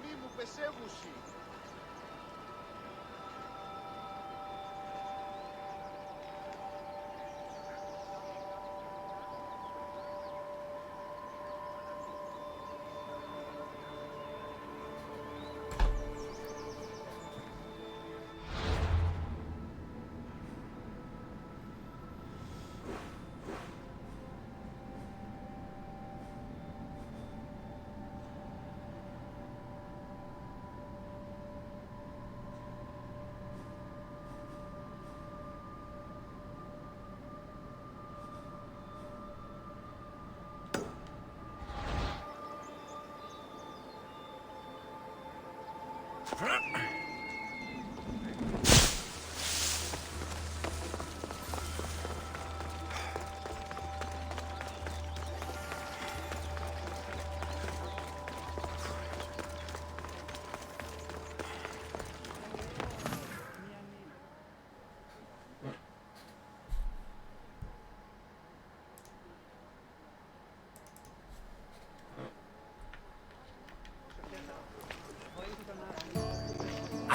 τιμή μου πεσέβουσι.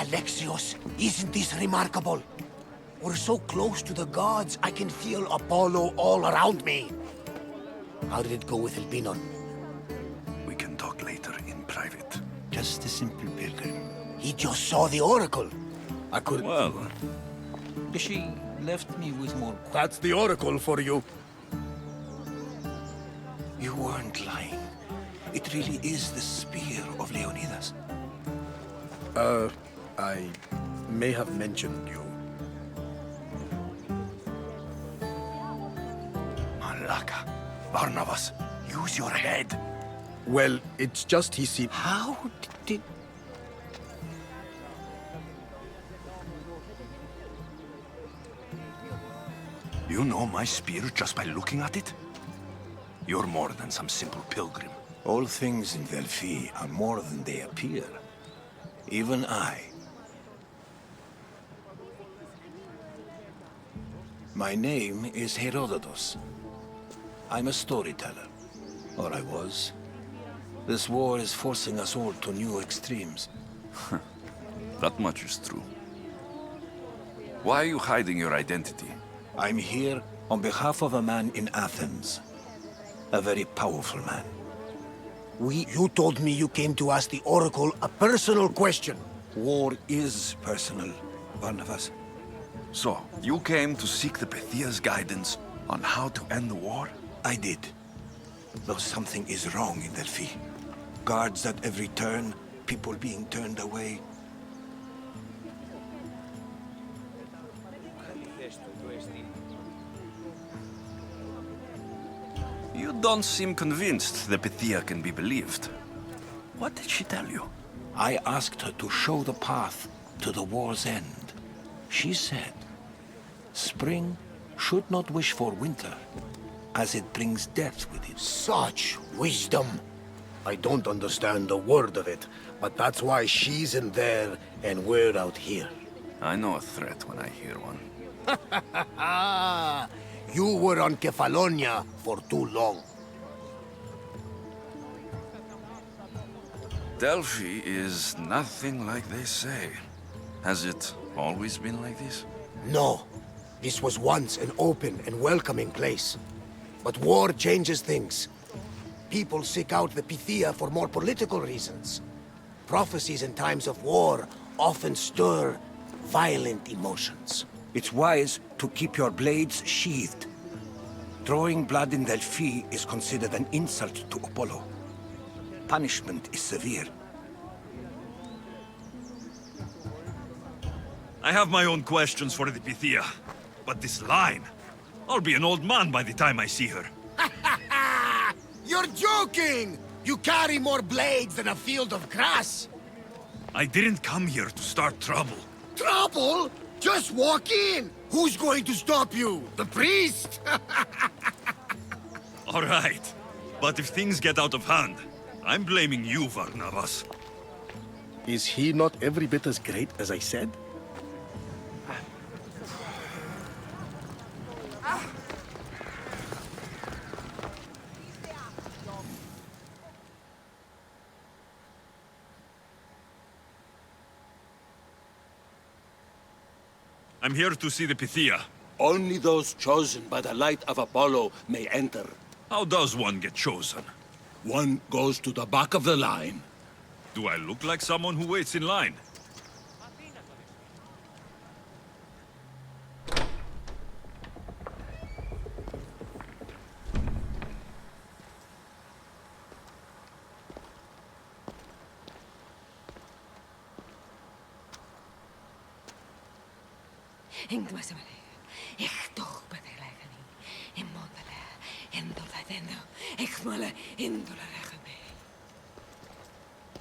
Alexios, isn't this remarkable? We're so close to the gods, I can feel Apollo all around me. How did it go with Elpinon? We can talk later in private. Just a simple pilgrim. He just saw the oracle. I could... Well, she left me with more... That's the oracle for you. You weren't lying. It really is the spear of Leonidas. I may have mentioned you. Malaka. Barnabas, use your head. Well, it's just he seemed... How did... You know my spear just by looking at it? You're more than some simple pilgrim. All things in Delphi are more than they appear. Even I. My name is Herodotus. I'm a storyteller. Or I was. This war is forcing us all to new extremes. That much is true. Why are you hiding your identity? I'm here on behalf of a man in Athens. A very powerful man. You told me you came to ask the oracle a personal question. War is personal, Barnabas. So, you came to seek the Pythia's guidance on how to end the war? I did. Though something is wrong in Delphi. Guards at every turn, people being turned away. You don't seem convinced the Pythia can be believed. What did she tell you? I asked her to show the path to the war's end. She said, spring should not wish for winter, as it brings death with it. Such wisdom. I don't understand a word of it, but that's why she's in there and we're out here. I know a threat when I hear one. You were on Kefalonia for too long. Delphi is nothing like they say. Has it always been like this? No. This was once an open and welcoming place. But war changes things. People seek out the Pythia for more political reasons. Prophecies in times of war often stir violent emotions. It's wise to keep your blades sheathed. Drawing blood in Delphi is considered an insult to Apollo. Punishment is severe. I have my own questions for the Pythia. But this line... I'll be an old man by the time I see her. You're joking! You carry more blades than a field of grass! I didn't come here to start trouble. Trouble? Just walk in! Who's going to stop you? The priest? All right. But if things get out of hand, I'm blaming you, Barnabas. Is he not every bit as great as I said? I'm here to see the Pythia. Only those chosen by the light of Apollo may enter. How does one get chosen? One goes to the back of the line. Do I look like someone who waits in line?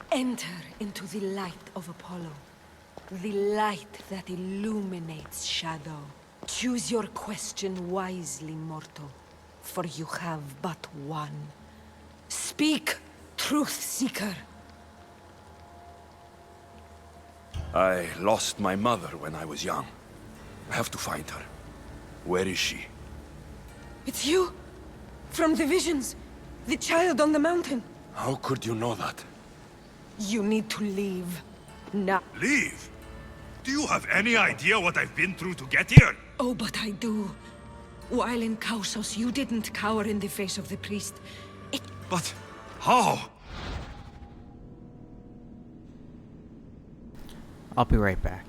Enter into the light of Apollo. The light that illuminates shadow. Choose your question wisely, mortal. For you have but one. Speak, truth seeker. I lost my mother when I was young. I have to find her. Where is she? It's you? From the visions. The child on the mountain. How could you know that? You need to leave. Now. Leave? Do you have any idea what I've been through to get here? Oh, but I do. While in Kausos, you didn't cower in the face of the priest. But how? I'll be right back.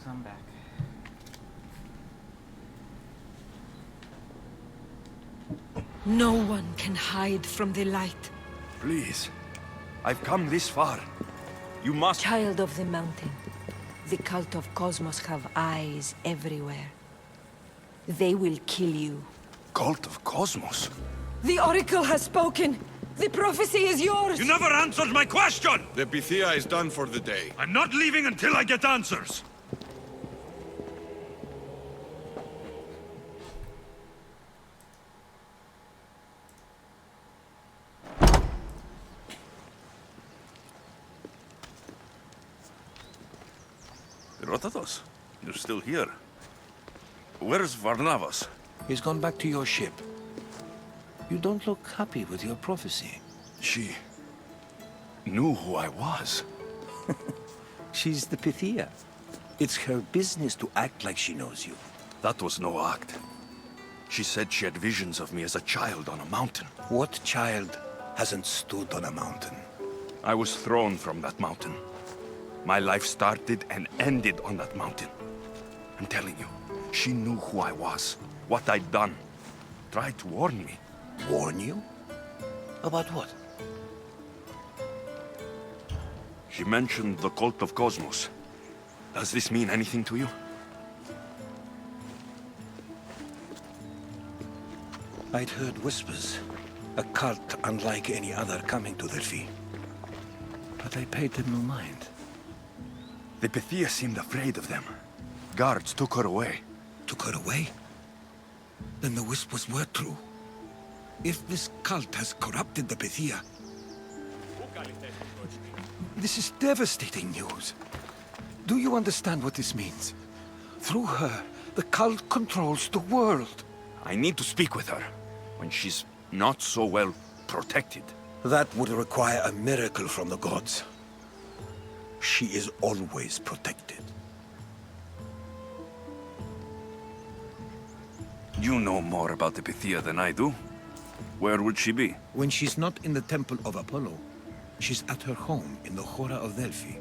I'm back. No one can hide from the light. Please. I've come this far. You must... Child of the mountain, the cult of Cosmos have eyes everywhere. They will kill you. Cult of Cosmos? The Oracle has spoken! The prophecy is yours! You never answered my question! The Pythia is done for the day. I'm not leaving until I get answers! Herodotus, you're still here. Where's Varnavas? He's gone back to your ship. You don't look happy with your prophecy. She... knew who I was. She's the Pythia. It's her business to act like she knows you. That was no act. She said she had visions of me as a child on a mountain. What child hasn't stood on a mountain? I was thrown from that mountain. My life started and ended on that mountain. I'm telling you, she knew who I was, what I'd done. Tried to warn me. Warn you? About what? She mentioned the cult of Cosmos. Does this mean anything to you? I'd heard whispers. A cult unlike any other coming to Delphi. But I paid them no mind. The Pythia seemed afraid of them. Guards took her away. Took her away? Then the whispers were true. If this cult has corrupted the Pythia... This is devastating news. Do you understand what this means? Through her, the cult controls the world. I need to speak with her, when she's not so well protected. That would require a miracle from the gods. She is always protected. You know more about the Pythia than I do. Where would she be? When she's not in the Temple of Apollo, she's at her home in the Hora of Delphi.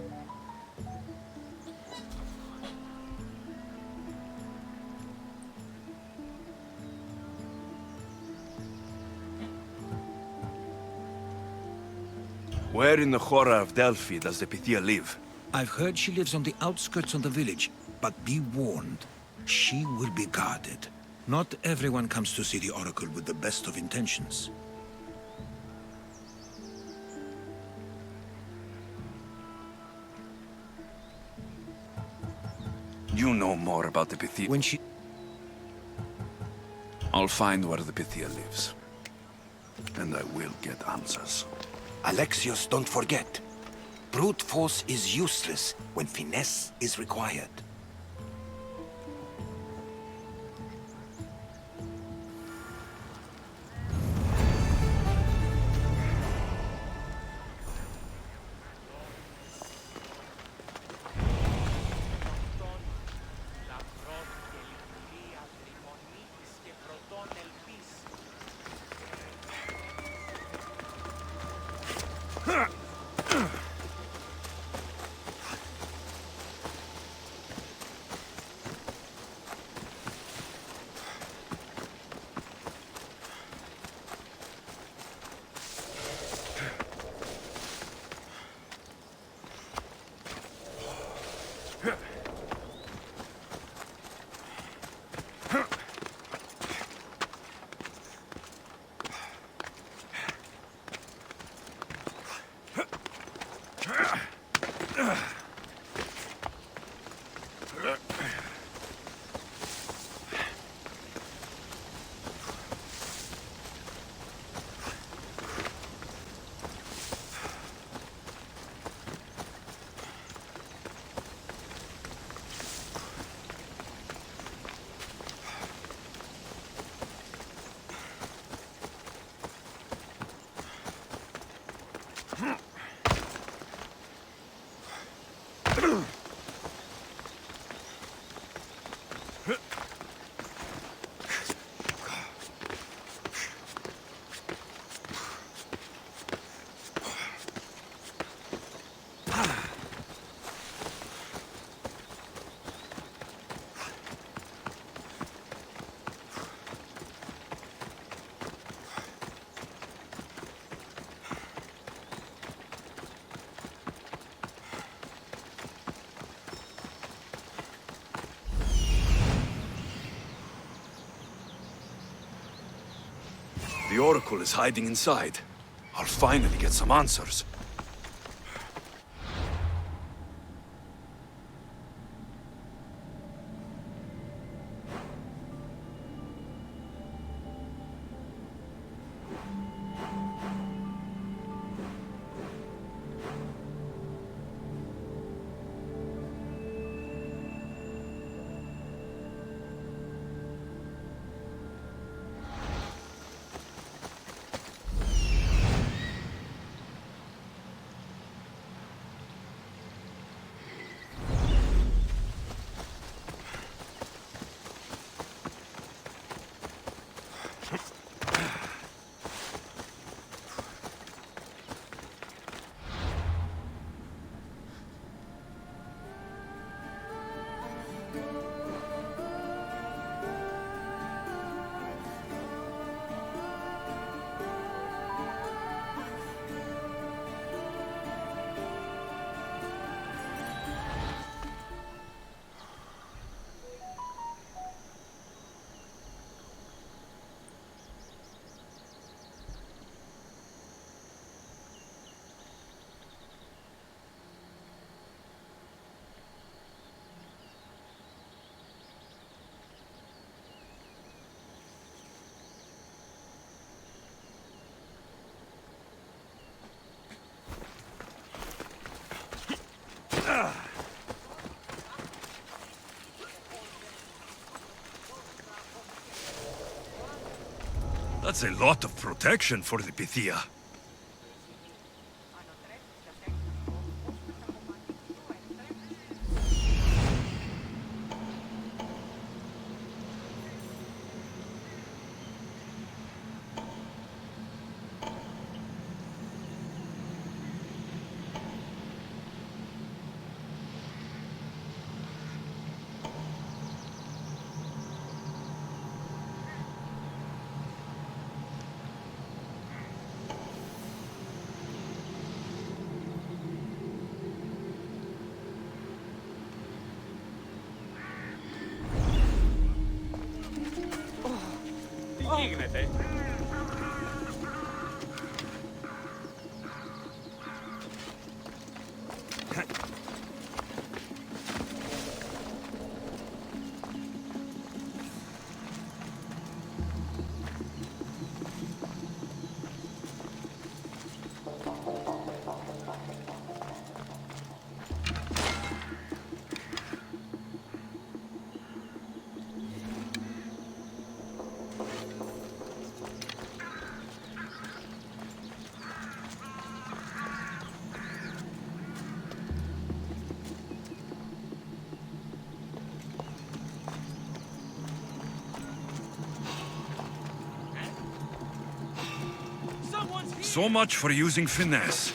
Where in the Hora of Delphi does the Pythia live? I've heard she lives on the outskirts of the village, but be warned, she will be guarded. Not everyone comes to see the Oracle with the best of intentions. You know more about the Pythia. When she... I'll find where the Pythia lives. And I will get answers. Alexios, don't forget. Brute force is useless when finesse is required. The Oracle is hiding inside. I'll finally get some answers. That's a lot of protection for the Pythia. So much for using finesse.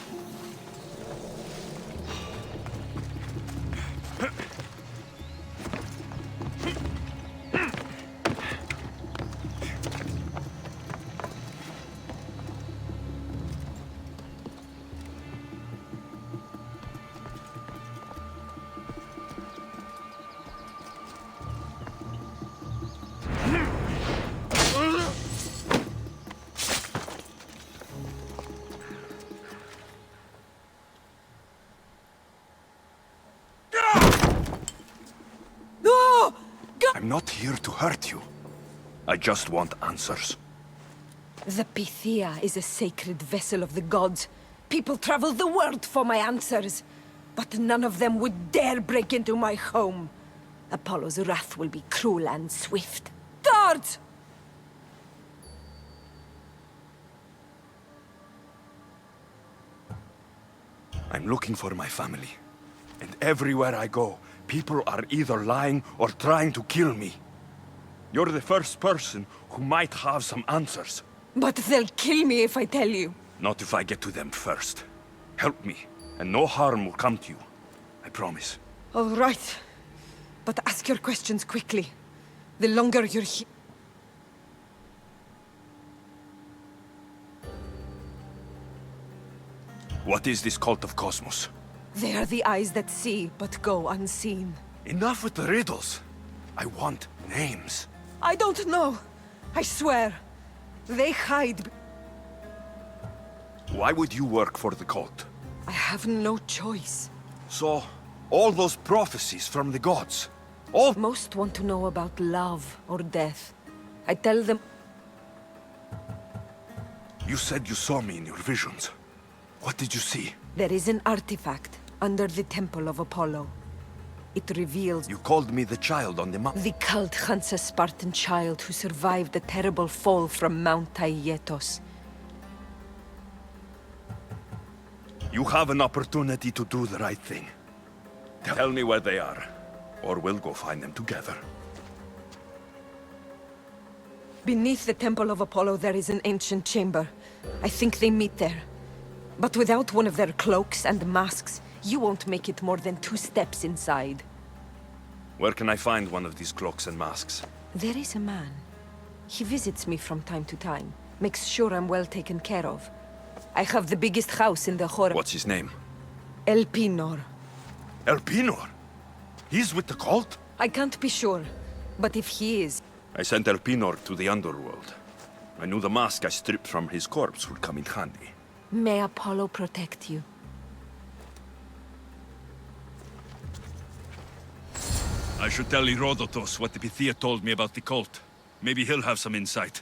I'm not here to hurt you. I just want answers. The Pythia is a sacred vessel of the gods. People travel the world for my answers. But none of them would dare break into my home. Apollo's wrath will be cruel and swift. Guards! I'm looking for my family. And everywhere I go, people are either lying or trying to kill me. You're the first person who might have some answers. But they'll kill me if I tell you. Not if I get to them first. Help me, and no harm will come to you. I promise. All right. But ask your questions quickly. The longer you're here... What is this cult of Cosmos? They are the eyes that see, but go unseen. Enough with the riddles. I want names. I don't know. I swear. They hide. Why would you work for the cult? I have no choice. So, all those prophecies from the gods, all... Most want to know about love or death. I tell them... You said you saw me in your visions. What did you see? There is an artifact under the Temple of Apollo. It reveals... You called me the child on the mountain. The cult hunts a Spartan child who survived the terrible fall from Mount Aietos. You have an opportunity to do the right thing. Tell me where they are, or we'll go find them together. Beneath the Temple of Apollo there is an ancient chamber. I think they meet there. But without one of their cloaks and masks, you won't make it more than 2 steps inside. Where can I find one of these cloaks and masks? There is a man. He visits me from time to time, makes sure I'm well taken care of. I have the biggest house in the Hor... What's his name? Elpinor. Elpinor? He's with the cult? I can't be sure, but if he is... I sent Elpinor to the underworld. I knew the mask I stripped from his corpse would come in handy. May Apollo protect you. I should tell Herodotus what the Pythia told me about the cult. Maybe he'll have some insight.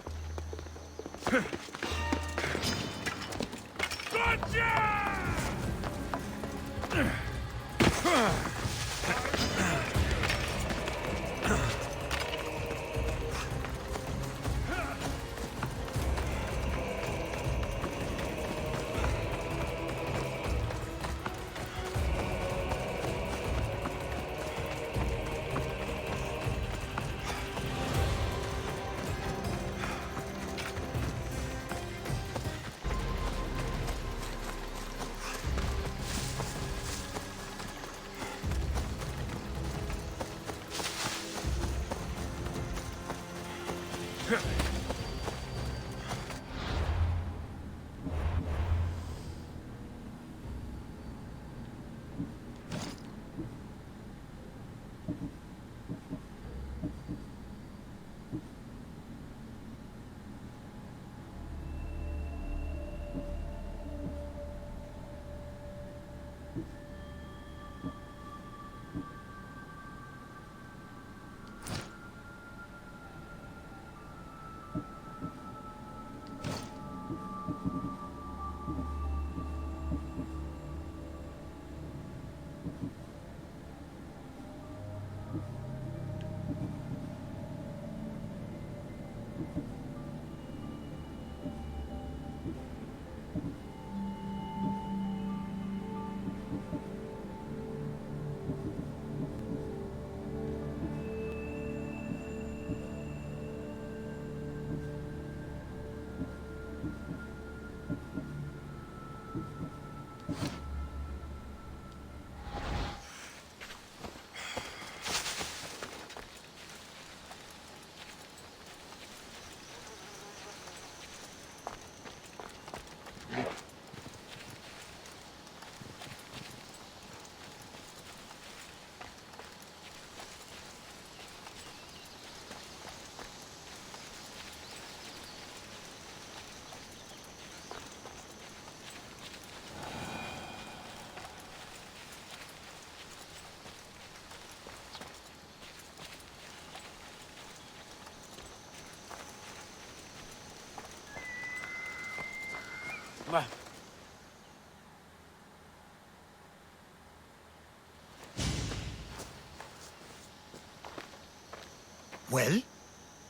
Well?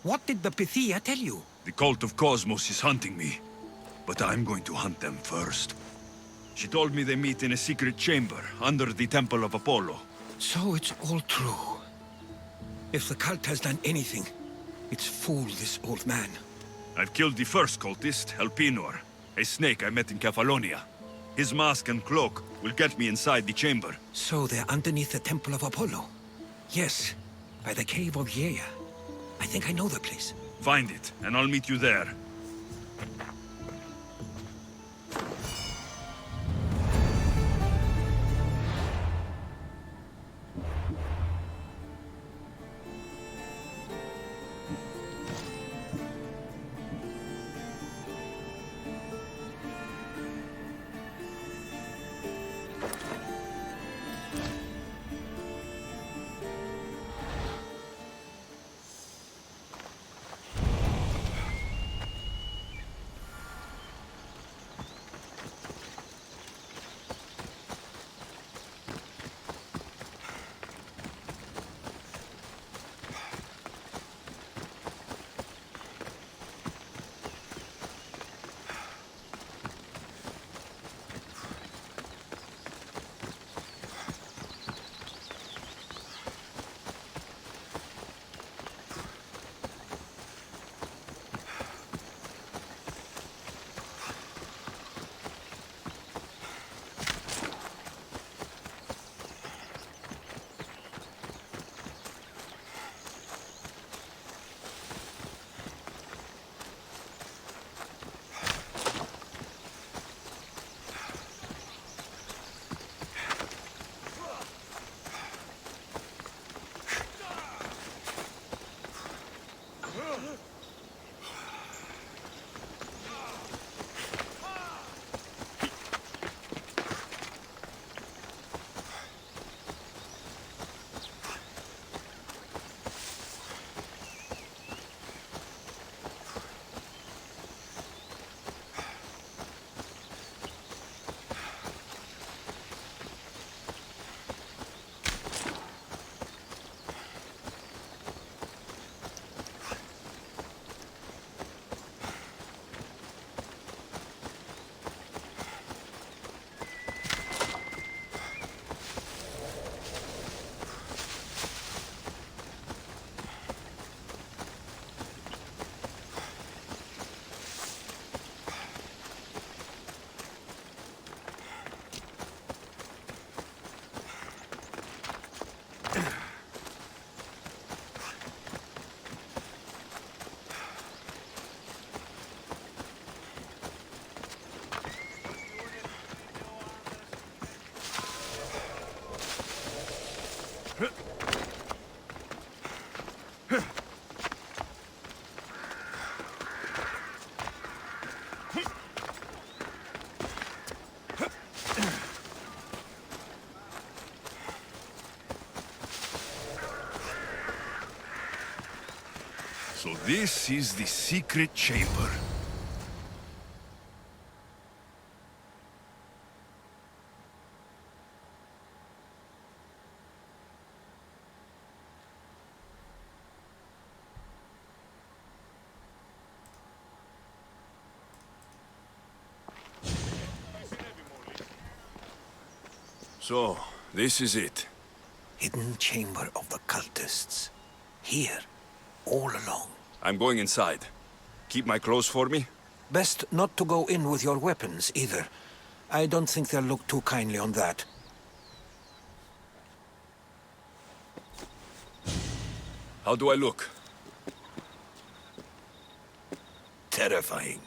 What did the Pythia tell you? The cult of Cosmos is hunting me, but I'm going to hunt them first. She told me they meet in a secret chamber under the Temple of Apollo. So it's all true. If the cult has done anything, it's fooled this old man. I've killed the first cultist, Elpinor, a snake I met in Kefalonia. His mask and cloak will get me inside the chamber. So they're underneath the Temple of Apollo? Yes, by the cave of Yea. I think I know the place. Find it, and I'll meet you there. This is the secret chamber. So, this is it. Hidden chamber of the cultists. Here, all along. I'm going inside. Keep my clothes for me? Best not to go in with your weapons, either. I don't think they'll look too kindly on that. How do I look? Terrifying.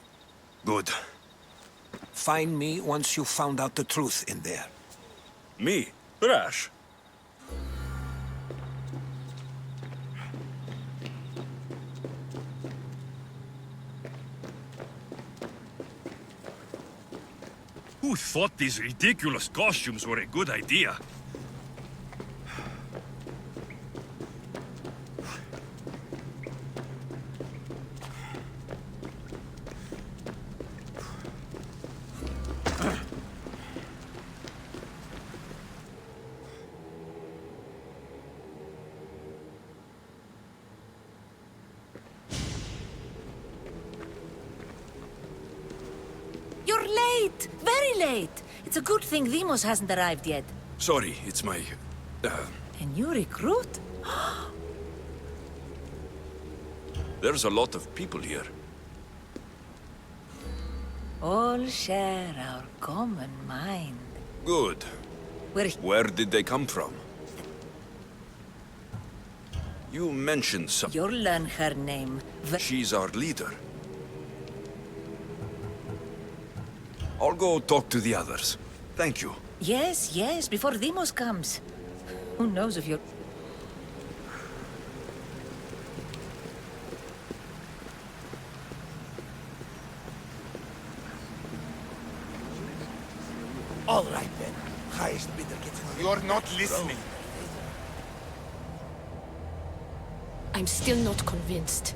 Good. Find me once you've found out the truth in there. Me? Rash? Who thought these ridiculous costumes were a good idea? You're late! Very late! It's a good thing Demos hasn't arrived yet. Sorry, it's my... A new recruit? There's a lot of people here. All share our common mind. Good. Where did they come from? You mentioned some... You'll learn her name. She's our leader. I'll go talk to the others. Thank you. Yes, yes, before Demos comes. Who knows if you're... All right then. Highest bidder gets an... You're not listening. I'm still not convinced.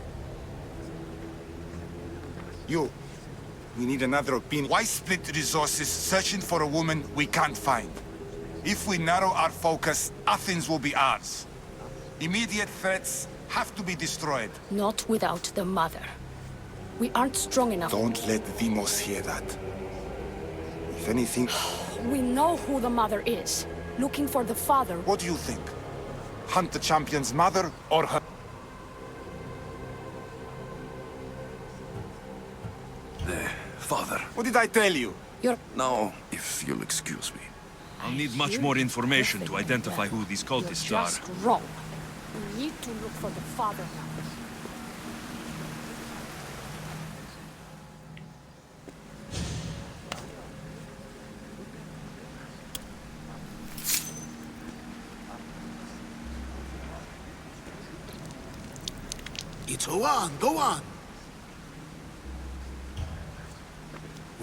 You. We need another opinion. Why split resources searching for a woman we can't find? If we narrow our focus, Athens will be ours. Immediate threats have to be destroyed. Not without the mother. We aren't strong enough. Don't let Demos hear that. If anything... We know who the mother is. Looking for the father. What do you think? Hunt the champion's mother or her? The father. What did I tell you? Now, if you'll excuse me. I'll need much more information to identify who these You're cultists just are. wrong. We need to look for the father now. Go on, go on.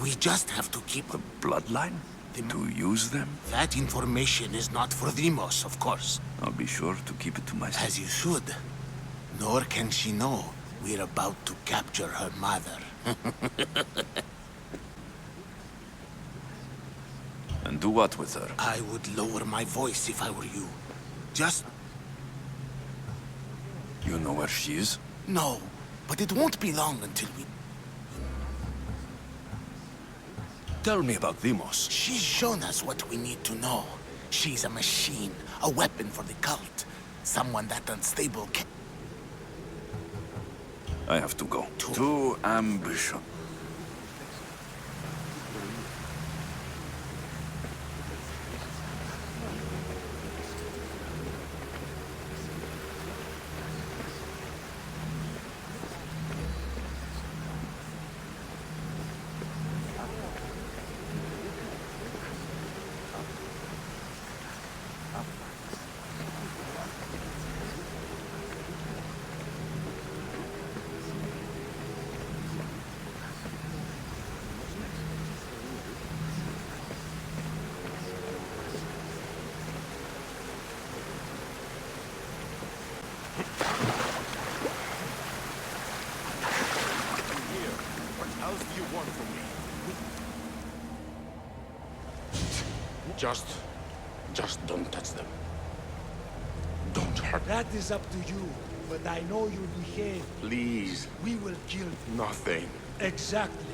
We just have to keep... The bloodline? To use them? That information is not for Demos, of course. I'll be sure to keep it to myself. As you should. Nor can she know we're about to capture her mother. And do what with her? I would lower my voice if I were you. Just... You know where she is? No, but it won't be long until we... Tell me about Demos. She's shown us what we need to know. She's a machine, a weapon for the cult. Someone that unstable can... I have to go. To ambition. Just don't touch them. Don't hurt. That is up to you, but I know you'll behave. Please. We will kill you. Nothing. Exactly.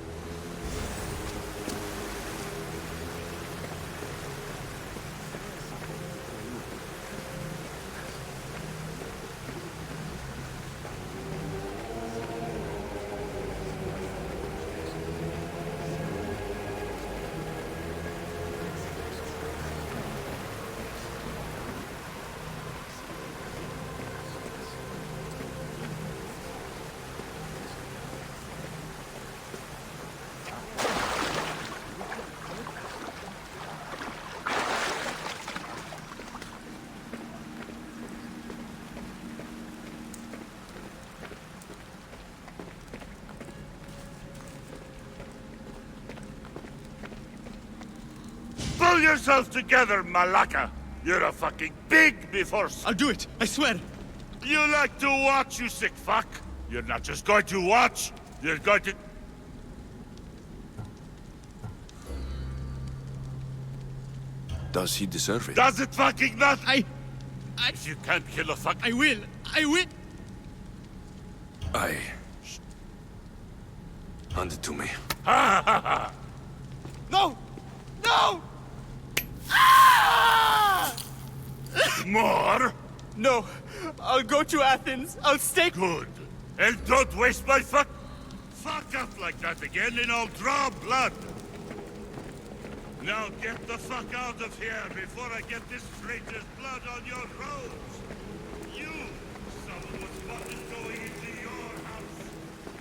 Pull yourself together, Malaka! You're a fucking pig before... I'll do it, I swear! You like to watch, you sick fuck! You're not just going to watch, you're going to... Does he deserve it? Does it fucking not? If you can't kill a fuck... I will! Hand it to me. Ha ha ha! No! No! More? No! I'll go to Athens. I'll stay... Good. And don't waste my fuck up like that again and I'll draw blood. Now get the fuck out of here before I get this traitor's blood on your roads. You, someone was spotted going into your house.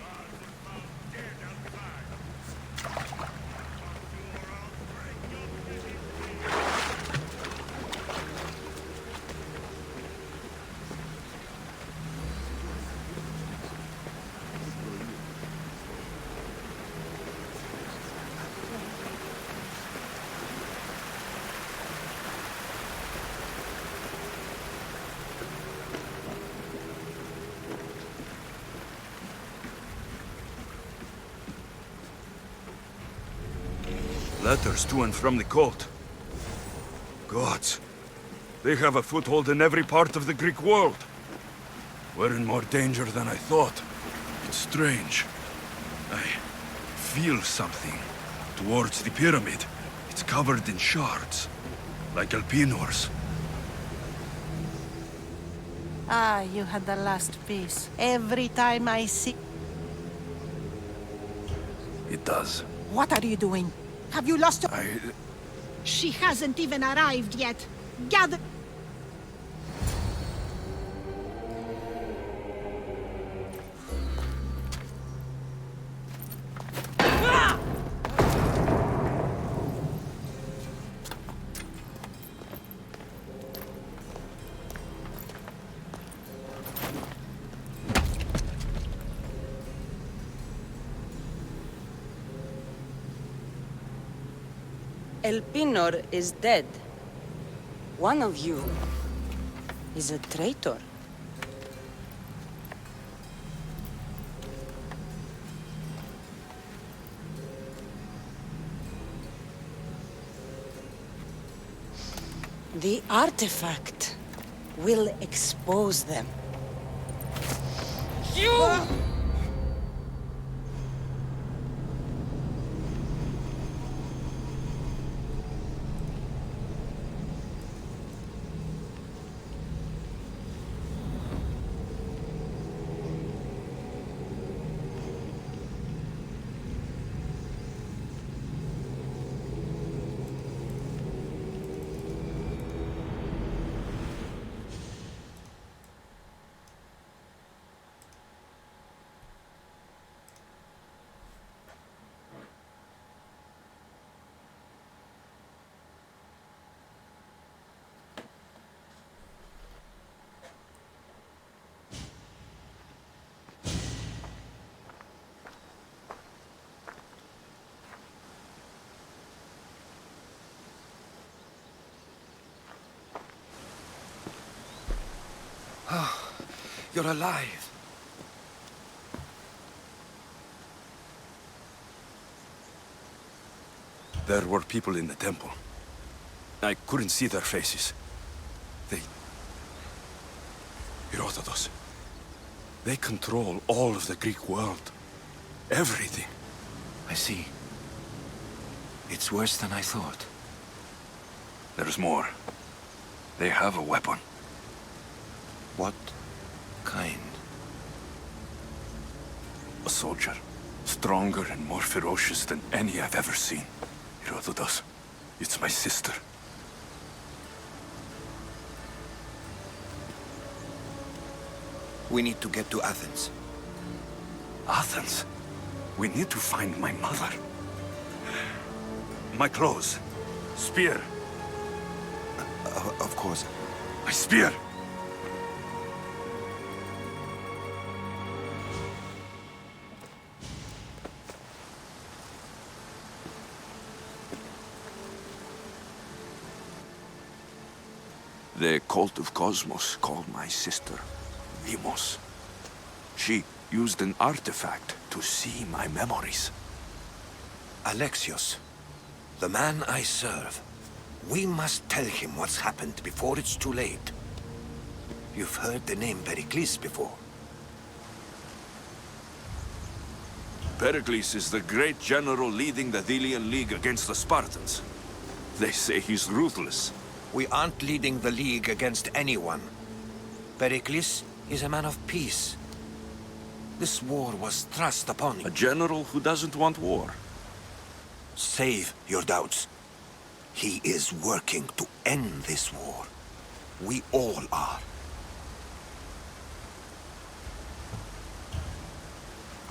God was found dead outside. Or I'll break your pretty face. Letters to and from the court. Gods. They have a foothold in every part of the Greek world. We're in more danger than I thought. It's strange. I feel something towards the pyramid. It's covered in shards, like Elpinor's. Ah, you had the last piece. Every time I see... It does. What are you doing? Have you lost... She hasn't even arrived yet. Gather... Elpinor is dead. One of you is a traitor. The artifact will expose them. You! You're alive. There were people in the temple. I couldn't see their faces. Herodotus. They control all of the Greek world. Everything. I see. It's worse than I thought. There's more. They have a weapon. What kind? A soldier. Stronger and more ferocious than any I've ever seen. Herodotus. It's my sister. We need to get to Athens. Athens? We need to find my mother. My clothes. Spear. Of course. My spear! The cult of Cosmos called my sister Demos. She used an artifact to see my memories. Alexios, the man I serve. We must tell him what's happened before it's too late. You've heard the name Pericles before. Pericles is the great general leading the Delian League against the Spartans. They say he's ruthless. We aren't leading the League against anyone. Pericles is a man of peace. This war was thrust upon him. A general who doesn't want war. Save your doubts. He is working to end this war. We all are.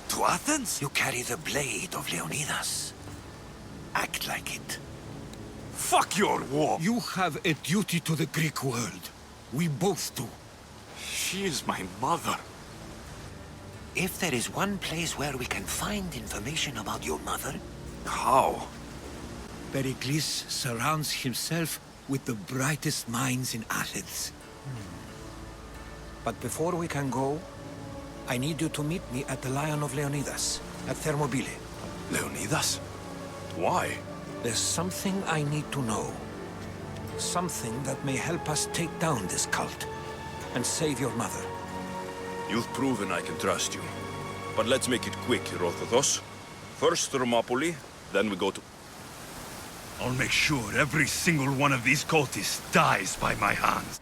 To Athens? You carry the blade of Leonidas. Act like it. Fuck your war! You have a duty to the Greek world. We both do. She is my mother. If there is one place where we can find information about your mother... How? Pericles surrounds himself with the brightest minds in Athens. But before we can go, I need you to meet me at the Lion of Leonidas, at Thermopylae. Leonidas? Why? There's something I need to know. Something that may help us take down this cult and save your mother. You've proven I can trust you. But let's make it quick, Herodotus. First Thermopylae, then we go to... I'll make sure every single one of these cultists dies by my hands.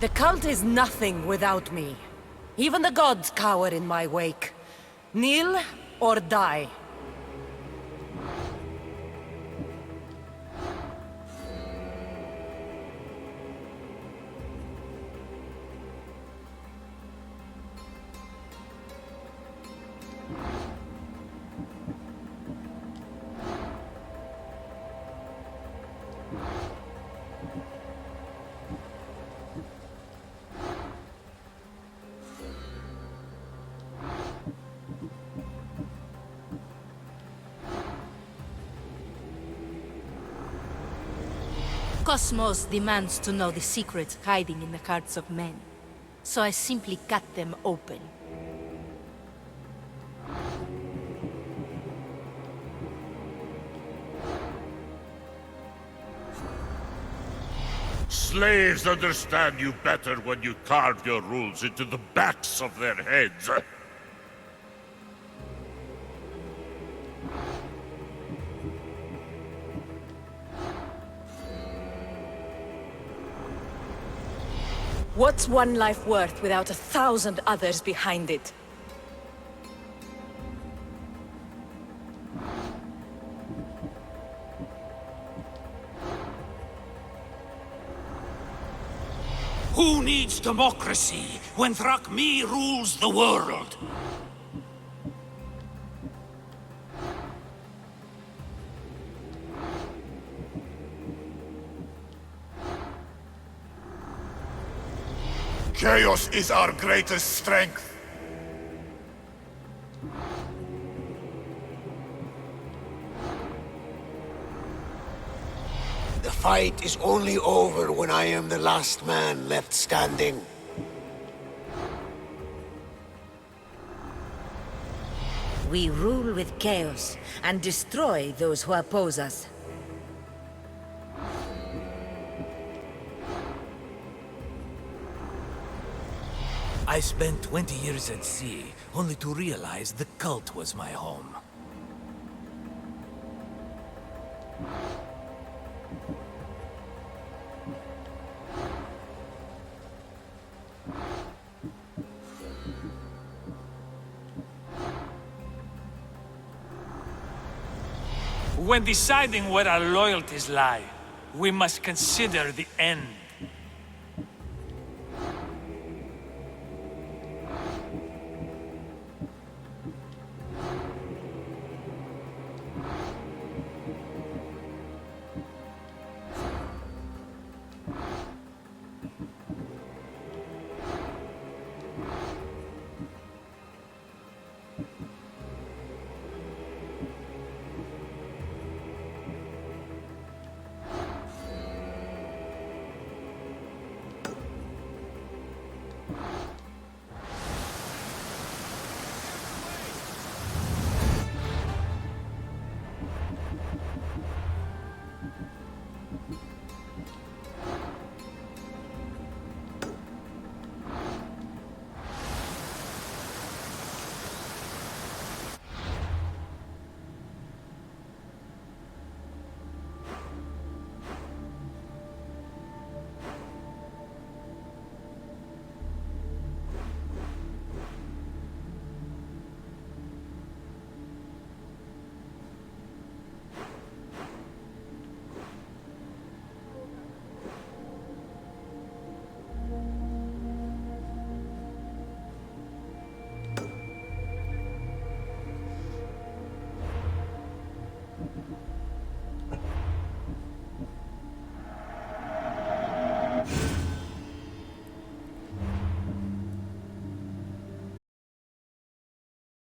The cult is nothing without me. Even the gods cower in my wake. Kneel or die. Cosmos demands to know the secrets hiding in the hearts of men, so I simply cut them open. Slaves understand you better when you carve your rules into the backs of their heads. What's one life worth without 1,000 others behind it? Who needs democracy when Thrakmi rules the world? Chaos is our greatest strength. The fight is only over when I am the last man left standing. We rule with chaos and destroy those who oppose us. I spent 20 years at sea, only to realize the cult was my home. When deciding where our loyalties lie, we must consider the end.